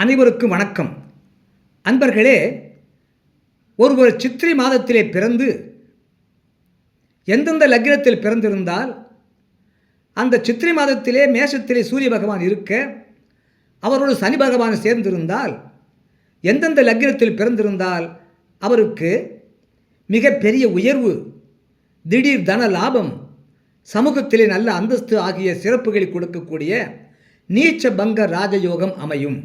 அனைவருக்கும் வணக்கம். அன்பர்களே, ஒருவர் சித்திரை மாதத்திலே பிறந்து எந்தெந்த லக்னத்தில் பிறந்திருந்தால் அந்த சித்திரை மாதத்திலே மேஷத்திலே சூரிய பகவான் இருக்க அவரோடு சனி பகவான் சேர்ந்திருந்தால் எந்தெந்த லக்னத்தில் பிறந்திருந்தால் அவருக்கு மிகப்பெரிய உயர்வு, திடீர் தன லாபம், சமூகத்திலே நல்ல அந்தஸ்து ஆகிய சிறப்புகளை கொடுக்கக்கூடிய நீச்ச பங்க ராஜயோகம் அமையும்.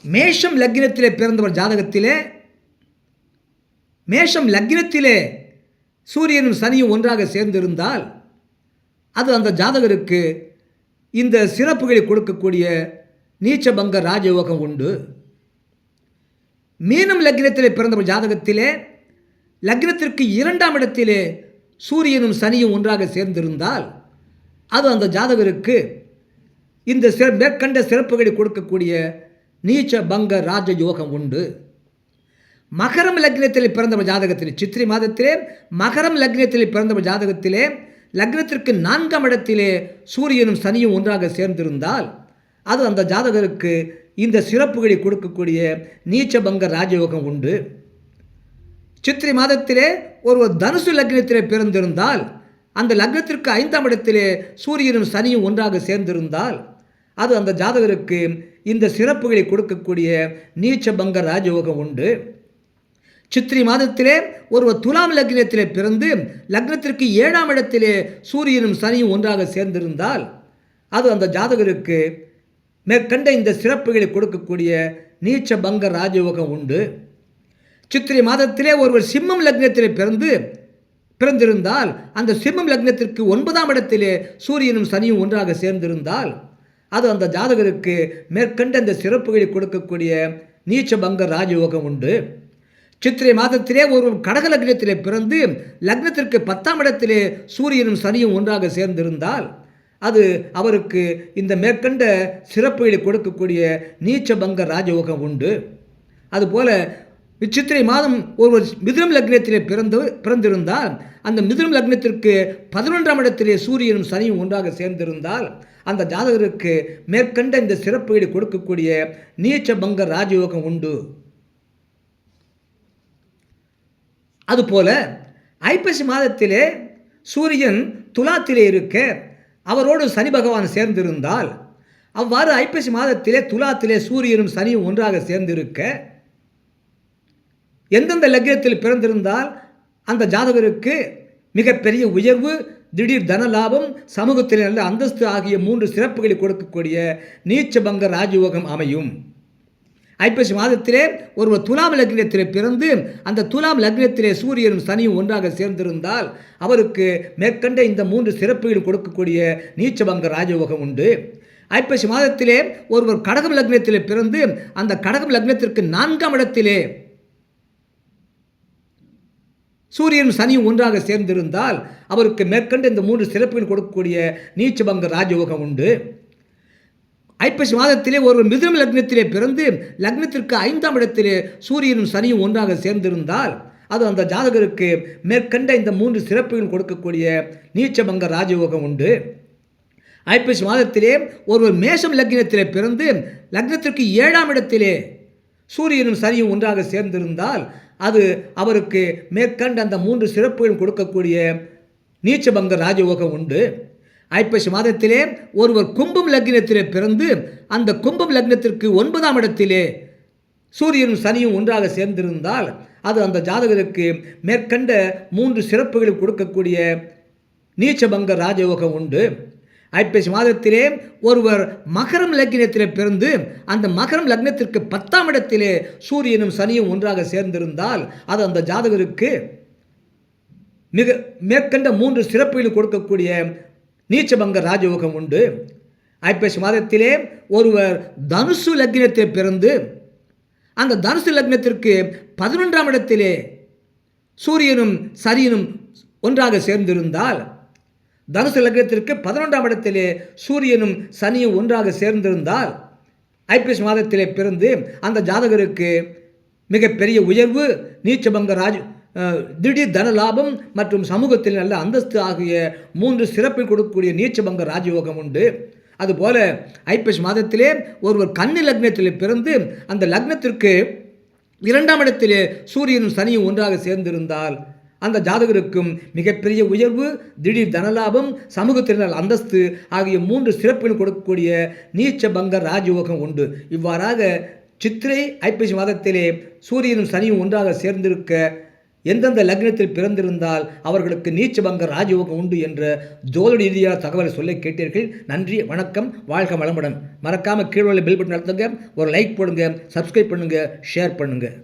மேஷம் லக்னத்திலே பிறந்தவர் ஜாதகத்திலே மேஷம் லக்னத்திலே சூரியனும் சனியும் ஒன்றாக சேர்ந்திருந்தால் அது அந்த ஜாதகருக்கு இந்த சிறப்புகளை கொடுக்கக்கூடிய நீச்சபங்க ராஜயோகம் உண்டு. மீனம் லக்னத்திலே பிறந்தவர் ஜாதகத்திலே லக்னத்திற்கு 2ஆம் இடத்திலே சூரியனும் சனியும் ஒன்றாக சேர்ந்திருந்தால் அது அந்த ஜாதகருக்கு இந்த மேற்கண்ட சிறப்புகளை கொடுக்கக்கூடிய நீச்ச பங்க ராஜயோகம் உண்டு. மகரம் லக்னத்தில் பிறந்தவர் ஜாதகத்திலே சித்திரை மாதத்திலே மகரம் லக்னத்தில் பிறந்தவர் ஜாதகத்திலே லக்னத்திற்கு 4ஆம் இடத்திலே சூரியனும் சனியும் ஒன்றாக சேர்ந்திருந்தால் அது அந்த ஜாதகருக்கு இந்த சிறப்புகளை கொடுக்கக்கூடிய நீச்ச பங்க ராஜயோகம் உண்டு. சித்திரை மாதத்திலே ஒருவர் தனுசு லக்னத்திலே பிறந்திருந்தால் அந்த லக்னத்திற்கு 5ஆம் இடத்திலே சூரியனும் சனியும் ஒன்றாக சேர்ந்திருந்தால் அது அந்த ஜாதகருக்கு இந்த சிறப்புகளை கொடுக்கக்கூடிய நீச்ச பங்க ராஜயோகம் உண்டு. சித்திரை மாதத்திலே ஒருவர் துலாம் லக்னத்திலே பிறந்து லக்னத்திற்கு 7ஆம் இடத்திலே சூரியனும் சனியும் ஒன்றாக சேர்ந்திருந்தால் அது அந்த ஜாதகருக்கு மேற்கண்ட இந்த சிறப்புகளை கொடுக்கக்கூடிய நீச்ச பங்க ராஜயோகம் உண்டு. சித்திரை மாதத்திலே ஒருவர் சிம்மம் லக்னத்திலே பிறந்திருந்தால் அந்த சிம்மம் லக்னத்திற்கு 9ஆம் இடத்திலே சூரியனும் சனியும் ஒன்றாக சேர்ந்திருந்தால் அது அந்த ஜாதகருக்கு மேற்கண்ட இந்த சிறப்புகளை கொடுக்கக்கூடிய நீச்ச பங்க ராஜயோகம் உண்டு. சித்திரை மாதத்திலே ஒரு கடக லக்னத்திலே பிறந்து லக்னத்திற்கு 10ஆம் இடத்திலே சூரியனும் சனியும் ஒன்றாக சேர்ந்திருந்தால் அது அவருக்கு இந்த மேற்கண்ட சிறப்புகளை கொடுக்கக்கூடிய நீச்ச பங்க ராஜயோகம் உண்டு. அதுபோல இச்சித்திரை மாதம் ஒருவர் மிதுனம் லக்னத்திலே பிறந்திருந்தால் அந்த மிதுனம் லக்னத்திற்கு 11ஆம் இடத்திலே சூரியனும் சனியும் ஒன்றாக சேர்ந்திருந்தால் அந்த ஜாதகருக்கு மேற்கண்ட இந்த சிறப்புகளை கொடுக்கக்கூடிய நீச்ச பங்க ராஜயோகம் உண்டு. அதுபோல ஐப்பசி மாதத்திலே சூரியன் துலாத்திலே இருக்க அவரோடு சனி பகவான் சேர்ந்திருந்தால் அவ்வாறு ஐப்பசி மாதத்திலே துலாத்திலே சூரியனும் சனியும் ஒன்றாக சேர்ந்திருக்க எந்தெந்த லக்னத்தில் பிறந்திருந்தால் அந்த ஜாதகருக்கு மிகப்பெரிய உயர்வு, திடீர் தன லாபம், சமூகத்தில் நல்ல அந்தஸ்து ஆகிய 3 சிறப்புகளை கொடுக்கக்கூடிய நீச்ச பங்க ராஜயோகம் அமையும். ஐப்பசி மாதத்திலே ஒருவர் துலாம் லக்னத்திலே பிறந்து அந்த துலாம் லக்னத்திலே சூரியனும் சனியும் ஒன்றாக சேர்ந்திருந்தால் அவருக்கு மேற்கண்ட இந்த 3 சிறப்புகள் கொடுக்கக்கூடிய நீச்ச பங்க ராஜயோகம் உண்டு. ஐப்பசி மாதத்திலே ஒருவர் கடகம் லக்னத்திலே பிறந்து அந்த கடகம் லக்னத்திற்கு 4ஆம் இடத்திலே சூரியனும் சனியும் ஒன்றாக சேர்ந்திருந்தால் அவருக்கு மேற்கண்ட இந்த 3 சிறப்புகள் கொடுக்கக்கூடிய நீச்சபங்க ராஜயோகம் உண்டு. ஐப்பசி மாதத்திலே ஒருவர் மிதுனம் லக்னத்திலே பிறந்து லக்னத்திற்கு 5ஆம் இடத்திலே சூரியனும் சனியும் ஒன்றாக சேர்ந்திருந்தால் அது அந்த ஜாதகருக்கு மேற்கண்ட இந்த 3 சிறப்புகள் கொடுக்கக்கூடிய நீச்சபங்க ராஜயோகம் உண்டு. ஐப்பசி மாதத்திலே ஒருவர் மேஷம் லக்னத்திலே பிறந்து லக்னத்திற்கு 7ஆம் இடத்திலே சூரியனும் சனியும் ஒன்றாக சேர்ந்திருந்தால் அது அவருக்கு மேற்கண்ட அந்த 3 சிறப்புகள் கொடுக்கக்கூடிய நீச்சபங்க ராஜயோகம் உண்டு. ஐப்பசி மாதத்திலே ஒருவர் கும்பம் லக்னத்திலே பிறந்து அந்த கும்பம் லக்னத்திற்கு 9ஆம் இடத்திலே சூரியனும் சனியும் ஒன்றாக சேர்ந்திருந்தால் அது அந்த ஜாதகருக்கு மேற்கண்ட 3 சிறப்புகள் கொடுக்கக்கூடிய நீச்சபங்க ராஜயோகம் உண்டு. ஐப்பசி மாதத்திலே ஒருவர் மகரம் லக்னத்திலே பிறந்து அந்த மகரம் லக்னத்திற்கு 10ஆம் இடத்திலே சூரியனும் சனியும் ஒன்றாக சேர்ந்திருந்தால் அது அந்த ஜாதகருக்கு மிக மேற்கண்ட 3 சிறப்புகள் கொடுக்கக்கூடிய நீச்சபங்க ராஜயோகம் உண்டு. ஐப்பசி மாதத்திலே ஒருவர் தனுசு லக்னத்திலே பிறந்து அந்த தனுசு லக்னத்திற்கு 11ஆம் இடத்திலே சூரியனும் சனியும் ஒன்றாக சேர்ந்திருந்தால் தனுசு லக்னத்திற்கு 11ஆம் இடத்திலே சூரியனும் சனியும் ஒன்றாக சேர்ந்திருந்தால் ஐப்பசி மாதத்திலே பிறந்து அந்த ஜாதகருக்கு மிகப்பெரிய உயர்வு, நீச்சபங்க திடீர் தன லாபம் மற்றும் சமூகத்தில் நல்ல அந்தஸ்து ஆகிய 3 சிறப்பை கொடுக்கக்கூடிய நீச்சபங்க ராஜயோகம் உண்டு. அதுபோல் ஐப்பசி மாதத்திலே ஒருவர் கன்னி லக்னத்தில் பிறந்து அந்த லக்னத்திற்கு 2ஆம் இடத்திலே சூரியனும் சனியும் ஒன்றாக சேர்ந்திருந்தால் அந்த ஜாதகருக்கும் மிகப்பெரிய உயர்வு, திடீர் தனலாபம், சமூகத்தினர் அந்தஸ்து ஆகிய 3 சிறப்புகள் கொடுக்கக்கூடிய நீச்ச பங்க ராஜயோகம் உண்டு. இவ்வாறாக சித்திரை ஐப்பசி மாதத்திலே சூரியனும் சனியும் ஒன்றாக சேர்ந்திருக்க எந்தெந்த லக்னத்தில் பிறந்திருந்தால் அவர்களுக்கு நீச்சபங்க ராஜயோகம் உண்டு என்ற ஜோதிட ரீதியான தகவலை சொல்ல கேட்டீர்கள். நன்றி, வணக்கம், வாழ்க வளமுடன். மறக்காமல் கீழே பெல் பட்டன் அழுத்துங்க, ஒரு லைக் போடுங்க, சப்ஸ்கிரைப் பண்ணுங்கள், ஷேர் பண்ணுங்கள்.